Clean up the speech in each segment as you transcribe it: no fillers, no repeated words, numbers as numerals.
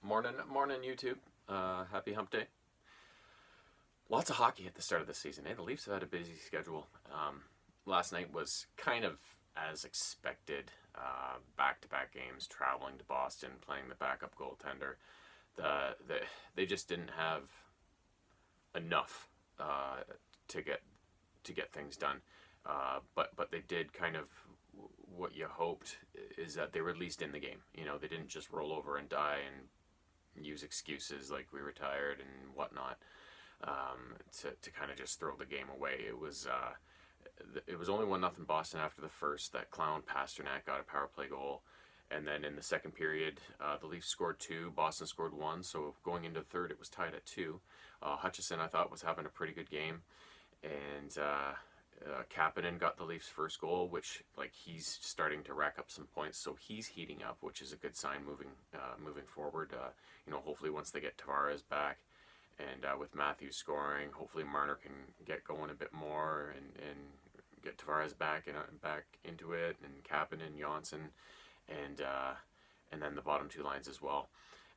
Morning, YouTube. Happy Hump Day. Lots of hockey at the start of the season. The Leafs have had a busy schedule. Last night was kind of as expected. Back-to-back games, traveling to Boston, playing the backup goaltender. They just didn't have enough to get things done. But they did kind of what you hoped, is that they were at least in the game. They didn't just roll over and die and use excuses like we were tired and whatnot, to kind of just throw the game away. It was only 1-0 Boston after the first. That clown Pasternak got a power play goal, and then in the second period, the Leafs scored 2, Boston scored 1. So going into the third, it was tied at 2. Hutchison, I thought, was having a pretty good game, and Kapanen got the Leafs' first goal, which, he's starting to rack up some points, so he's heating up, which is a good sign moving forward. Hopefully once they get Tavares back, and with Matthews scoring, hopefully Marner can get going a bit more and get Tavares back into it, and Kapanen, Johnson, and then the bottom two lines as well.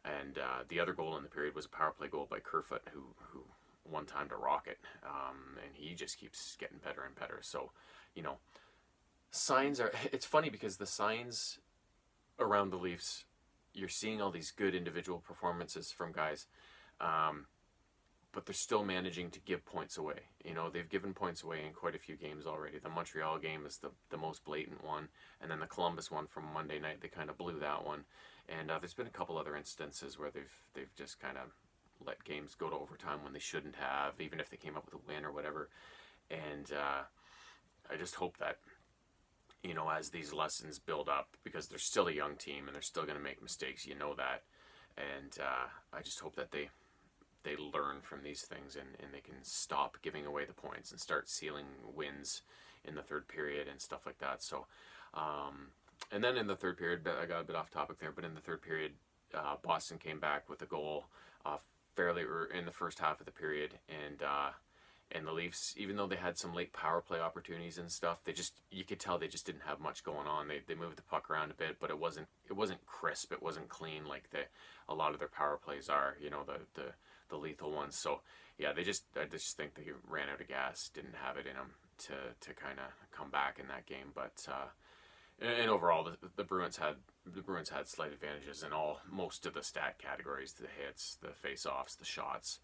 And the other goal in the period was a power play goal by Kerfoot, who one time to Rocket, and he just keeps getting better and better. So, signs are, it's funny because the signs around the Leafs, you're seeing all these good individual performances from guys, but they're still managing to give points away. They've given points away in quite a few games already. The Montreal game is the most blatant one, and then the Columbus one from Monday night, they kind of blew that one. And there's been a couple other instances where they've just kind of let games go to overtime when they shouldn't have, even if they came up with a win or whatever. And I just hope that, as these lessons build up, because they're still a young team and they're still going to make mistakes, that. And I just hope that they learn from these things, and they can stop giving away the points and start sealing wins in the third period and stuff like that. So, and then in the third period, I got a bit off topic there, but in the third period, Boston came back with a goal fairly in the first half of the period, and the Leafs, even though they had some late power play opportunities and stuff, you could tell they just didn't have much going on. They moved the puck around a bit, but it wasn't crisp, it wasn't clean like a lot of their power plays are, the lethal ones. So yeah, I just think they ran out of gas, didn't have it in them to kind of come back in that game. But and overall, the Bruins had slight advantages in most of the stat categories: the hits, the face-offs, the shots.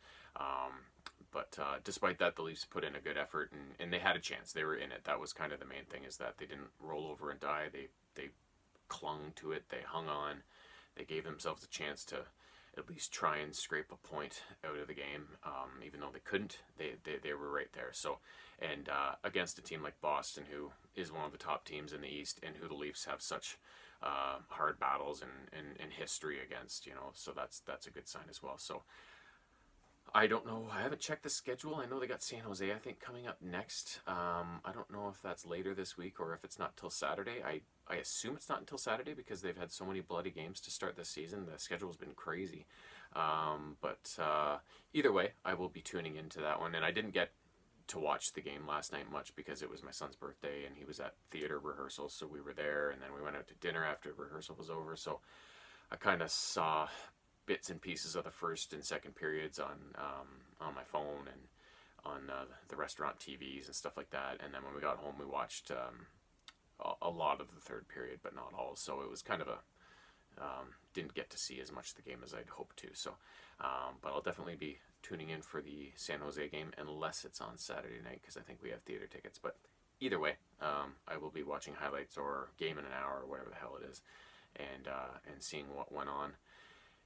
But despite that, the Leafs put in a good effort, and they had a chance. They were in it. That was kind of the main thing, is that they didn't roll over and die. They clung to it. They hung on. They gave themselves a chance to at least try and scrape a point out of the game. Even though they couldn't, they were right there. So, and against a team like Boston, who is one of the top teams in the East, and who the Leafs have such hard battles and history against, so that's a good sign as well. So I don't know. I haven't checked the schedule. I know they got San Jose, I think, coming up next. I don't know if that's later this week or if it's not till Saturday. I assume it's not until Saturday because they've had so many bloody games to start this season. The schedule's been crazy. But either way, I will be tuning into that one. And I didn't get to watch the game last night much because it was my son's birthday and he was at theater rehearsal, so we were there, and then we went out to dinner after rehearsal was over. So I kind of saw bits and pieces of the first and second periods on my phone and on the restaurant TVs and stuff like that. And then when we got home, we watched a lot of the third period, but not all. So it was kind of didn't get to see as much of the game as I'd hoped to. So, but I'll definitely be tuning in for the San Jose game, unless it's on Saturday night, because I think we have theater tickets. But either way, I will be watching highlights or game in an hour or whatever the hell it is, and seeing what went on.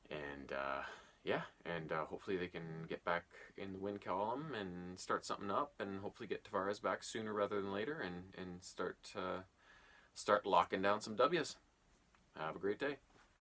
And hopefully they can get back in the win column and start something up, and hopefully get Tavares back sooner rather than later, and start locking down some W's. Have a great day.